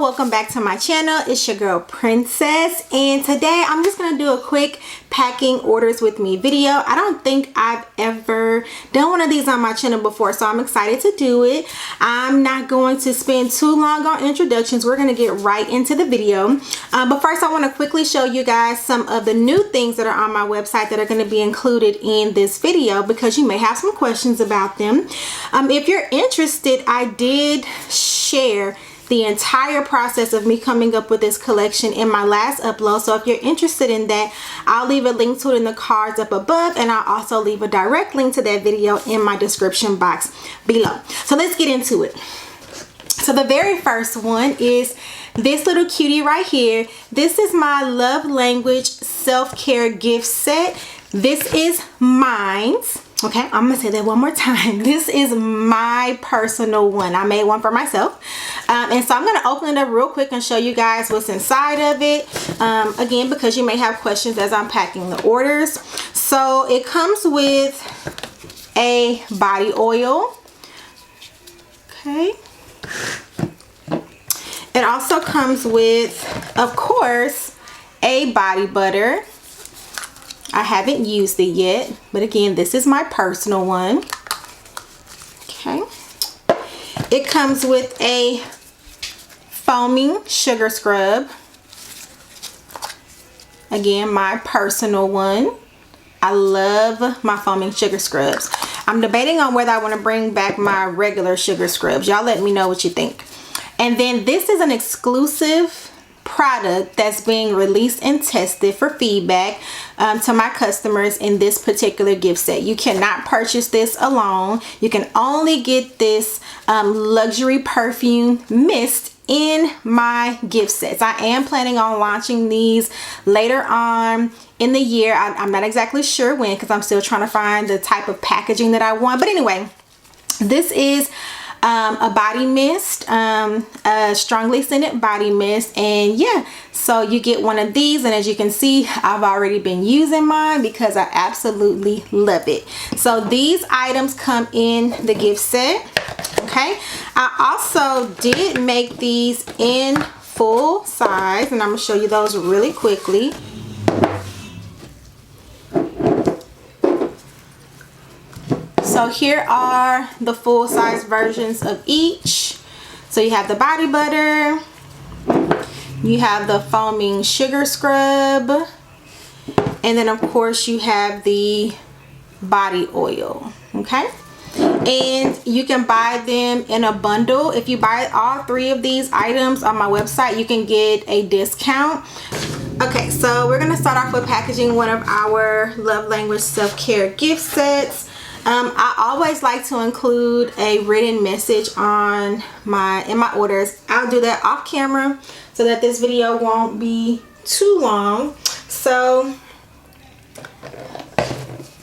welcome back to my channel. It's your girl Princess, and today I'm just gonna do a quick packing orders with me video. I don't think I've ever done one of these on my channel before, so I'm excited to do it. I'm not going to spend too long on introductions. We're gonna get right into the video, but first I want to quickly show you guys some of the new things that are on my website that are going to be included in this video, because you may have some questions about them. If you're interested, I did share the entire process of me coming up with this collection in my last upload, so if you're interested in that, I'll leave a link to it in the cards up above, and I'll also leave a direct link to that video in my description box below. So let's get into it. So the very first one is this little cutie right here. This is my love language self-care gift set. This is mine. Okay, I'm gonna say that one more time. This is my personal one. I made one for myself, and so I'm gonna open it up real quick and show you guys what's inside of it, again, because you may have questions as I'm packing the orders. So it comes with a body oil. Okay, it also comes with, of course, a body butter. I haven't used it yet, but again, this is my personal one. Okay. It comes with a foaming sugar scrub. Again, my personal one. I love my foaming sugar scrubs. I'm debating on whether I want to bring back my regular sugar scrubs. Y'all let me know what you think. And then this is an exclusive product that's being released and tested for feedback to my customers in this particular gift set. You cannot purchase this alone. You can only get this luxury perfume mist in my gift sets. I am planning on launching these later on in the year. I'm not exactly sure when, because I'm still trying to find the type of packaging that I want. But anyway, this is a body mist, a strongly scented body mist, and yeah, so you get one of these, and as you can see, I've already been using mine because I absolutely love it. So these items come in the gift set. Okay, I also did make these in full size, and I'm gonna show you those really quickly. So here are the full-size versions of each. So you have the body butter, you have the foaming sugar scrub, and then of course you have the body oil. Okay, and you can buy them in a bundle. If you buy all three of these items on my website, you can get a discount. Okay, so we're gonna start off with packaging one of our love language self-care gift sets. I always like to include a written message in my orders. I'll do that off camera so that this video won't be too long. So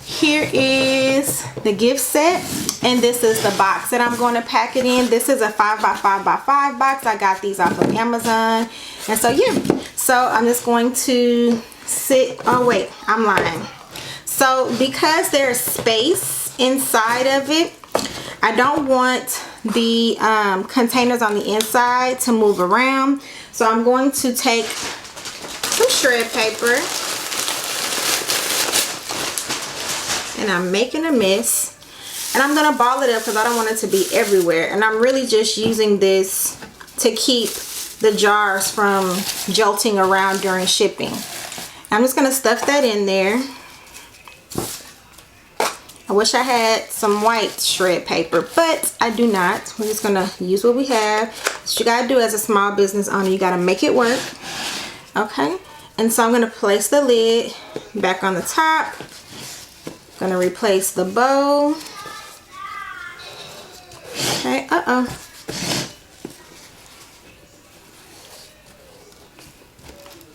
here is the gift set, and this is the box that I'm going to pack it in. This is a 5x5x5 box. I got these off of Amazon, and so yeah, so I'm just going to oh wait, I'm lying. So because there's space inside of it, I don't want the containers on the inside to move around, so I'm going to take some shred paper, and I'm making a mess, and I'm gonna ball it up because I don't want it to be everywhere, and I'm really just using this to keep the jars from jolting around during shipping. I'm just gonna stuff that in there. I wish I had some white shred paper, but I do not. We're just gonna use what we have. What you gotta do as a small business owner, you gotta make it work. Okay, and so I'm gonna place the lid back on the top. Gonna replace the bow. Okay,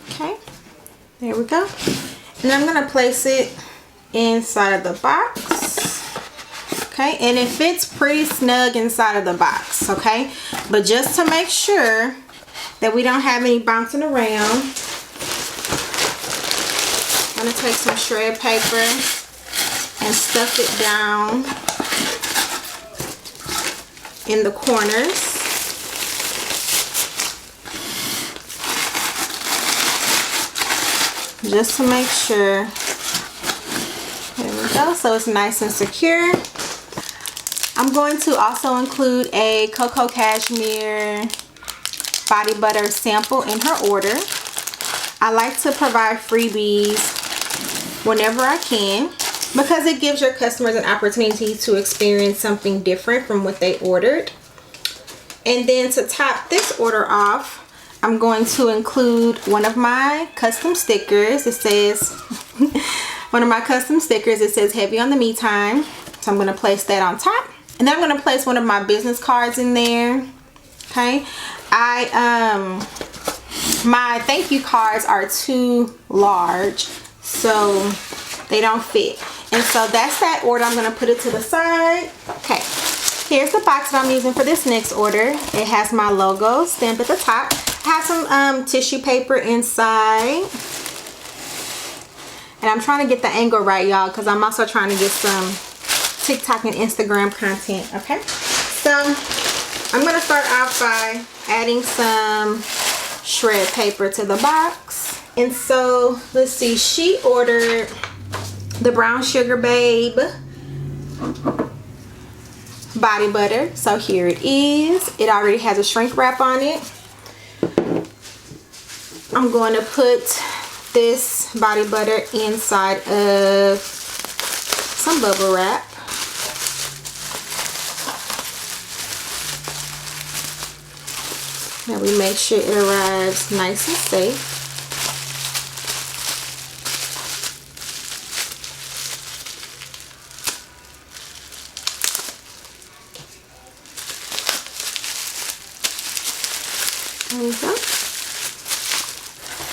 okay, there we go. And I'm gonna place it inside of the box. Okay, and it fits pretty snug inside of the box. Okay, but just to make sure that we don't have any bouncing around, I'm gonna take some shred paper and stuff it down in the corners. just to make sure. There we go, so it's nice and secure. I'm going to also include a Cocoa Cashmere body butter sample in her order. I like to provide freebies whenever I can because it gives your customers an opportunity to experience something different from what they ordered. And then to top this order off, I'm going to include one of my custom stickers. It says one of my custom stickers. It says heavy on the me time. So I'm going to place that on top. And then I'm going to place one of my business cards in there. Okay. My thank you cards are too large, so they don't fit. And so that's that order. I'm going to put it to the side. Okay. Here's the box that I'm using for this next order. It has my logo stamped at the top. It has some tissue paper inside. And I'm trying to get the angle right, y'all, because I'm also trying to get some TikTok and Instagram content. Okay, so I'm going to start off by adding some shred paper to the box. And so let's see, she ordered the Brown Sugar Babe body butter. So here it is. It already has a shrink wrap on it. I'm going to put this body butter inside of some bubble wrap. Now we make sure it arrives nice and safe. There we go.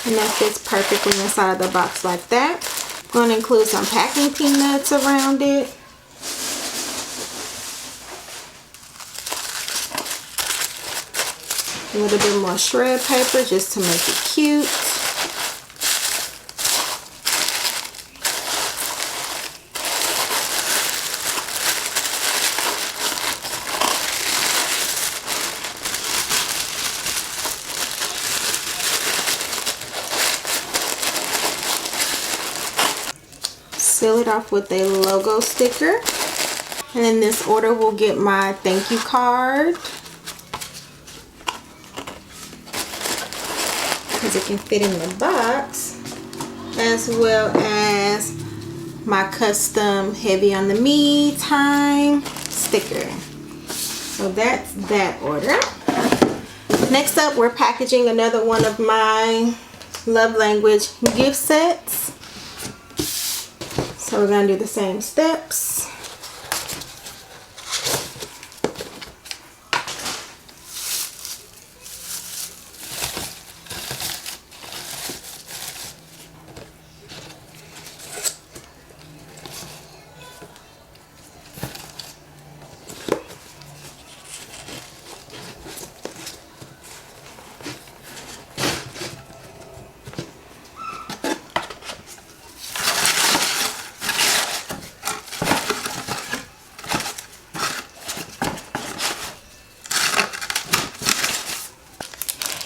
And that fits perfectly inside of the box like that. I'm going to include some packing peanuts around it. A little bit more shred paper just to make it cute. Seal it off with a logo sticker. And in this order will get my thank you card, because it can fit in the box, as well as my custom heavy on the me time sticker. So that's that order. Next up, we're packaging another one of my love language gift sets. So we're going to do the same steps.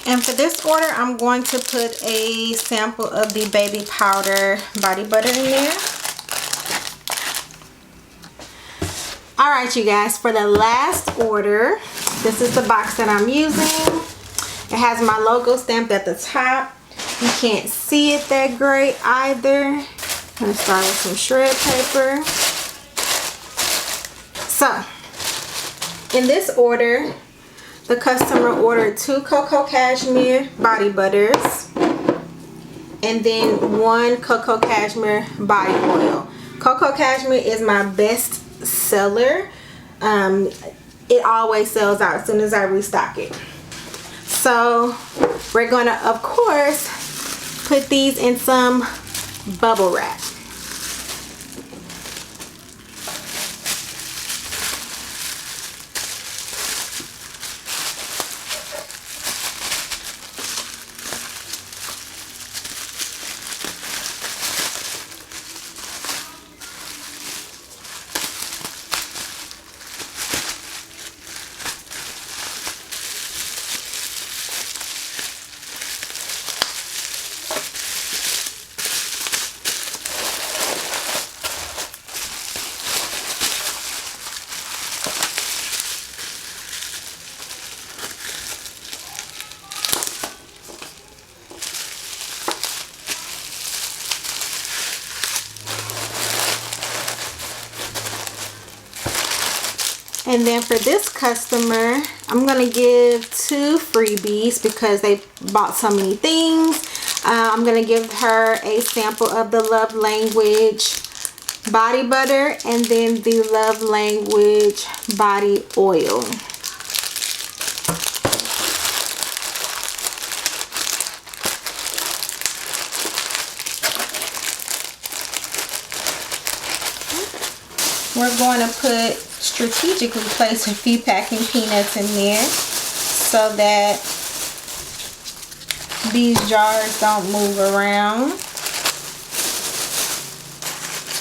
And for this order, I'm going to put a sample of the baby powder body butter in there. Alright, you guys, for the last order, this is the box that I'm using. It has my logo stamped at the top. You can't see it that great either. I'm going to start with some shred paper. So, in this order, the customer ordered 2 Cocoa Cashmere body butters and then 1 Cocoa Cashmere body oil. Cocoa Cashmere is my best seller. It always sells out as soon as I restock it. So we're going to, of course, put these in some bubble wrap. And then for this customer, I'm gonna give 2 freebies because they bought so many things. I'm gonna give her a sample of the Love Language body butter and then the Love Language body oil. We're going to strategically place a few packing peanuts in there so that these jars don't move around.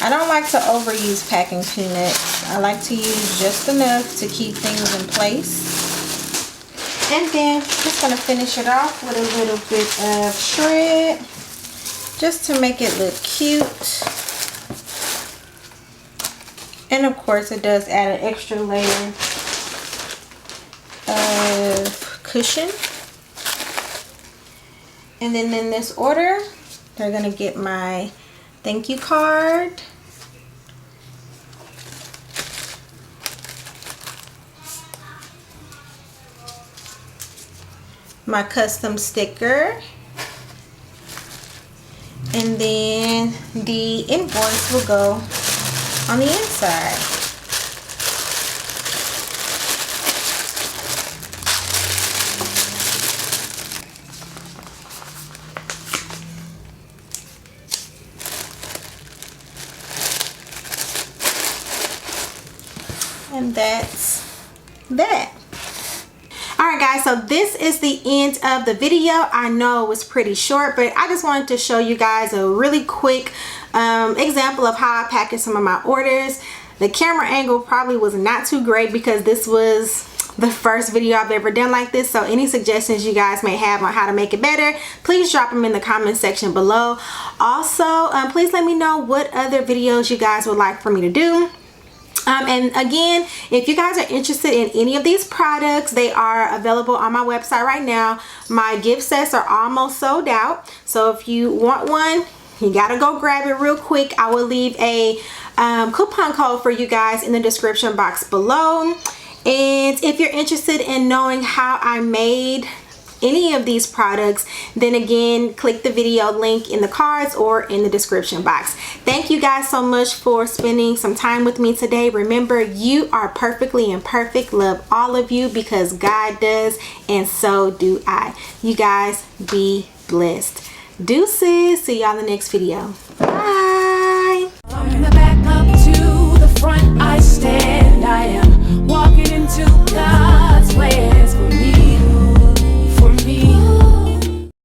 I don't like to overuse packing peanuts. I like to use just enough to keep things in place. And then just going to finish it off with a little bit of shred just to make it look cute. And of course it does add an extra layer of cushion. And then in this order, they're gonna get my thank you card, my custom sticker, and then the invoice will go on the inside. And that's that. Alright guys, so this is the end of the video. I know it was pretty short, but I just wanted to show you guys a really quick example of how I packaged some of my orders. The camera angle probably was not too great because this was the first video I've ever done like this, so any suggestions you guys may have on how to make it better, please drop them in the comment section below. Also, please let me know what other videos you guys would like for me to do. And again, if you guys are interested in any of these products, they are available on my website right now. My gift sets are almost sold out, so if you want one, you gotta go grab it real quick. I will leave a coupon code for you guys in the description box below. And if you're interested in knowing how I made any of these products, then again, click the video link in the cards or in the description box. Thank you guys so much for spending some time with me today. Remember, you are perfectly imperfect. Love all of you because God does, and so do I. You guys be blessed. Deuces. See y'all in the next video. Bye.